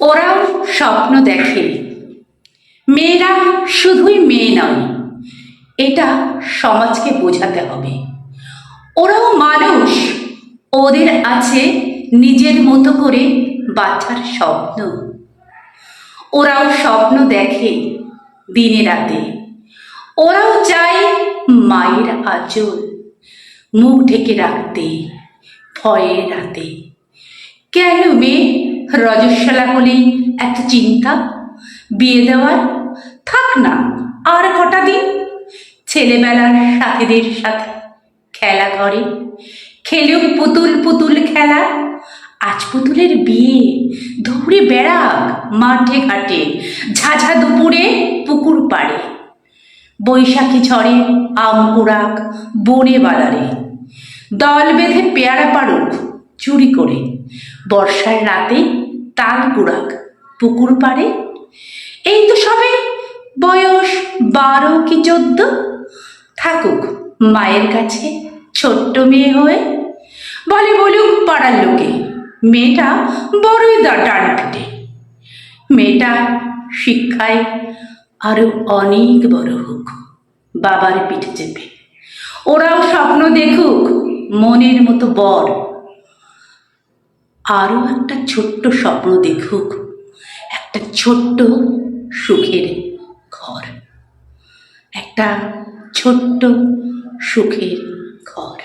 ওরাও স্বপ্ন দেখে। মেয়েরা শুধুই মেয়ে নয়, এটা সমাজকে বোঝাতে হবে। ওরাও মানুষ, ওদের আছে নিজের মতো করে বাঁচার স্বপ্ন। ওরাও স্বপ্ন দেখে দিনে রাতে। ওরাও চায় মায়ের আঁচল মুখ ঢেকে রাখতে ভয়ের রাতে। কেন মেয়ে রজস্বলা হলেই এত চিন্তা বিয়ে দেওয়ার? থাক না আর কটা দিন ছেলেবেলার সাথীদের সাথে খেলা করে, খেলেও পুতুল পুতুল খেলা। আজ পুতুলের বিয়ে, দৌড়ে বেড়াক মাঠে ঘাটে, ঝাঝা দুপুরে পুকুর পাড়ে। বৈশাখী ঝড়ে আম কুড়াক বনে বালারে, দল বেঁধে পেয়ারা পাড়ুক চুরি করে। বর্ষার রাতে তাল কুড়াক পুকুর পাড়ে। এই তো সবে বয়স 12 কি 14, থাকুক মায়ের কাছে ছোট্ট মেয়ে হয়ে। বলে বলুক পাড়ার লোকে মেয়েটা বড়ই ডান পিটে। মেয়েটা শিক্ষায় আরো অনেক বড় হোক বাবার পিঠে চেপে। ওরাও স্বপ্ন দেখুক মনের মতো বর। আরো একটা ছোট্ট স্বপ্ন দেখুক, একটা ছোট্ট সুখের ঘর, একটা ছোট্ট সুখের ঘর।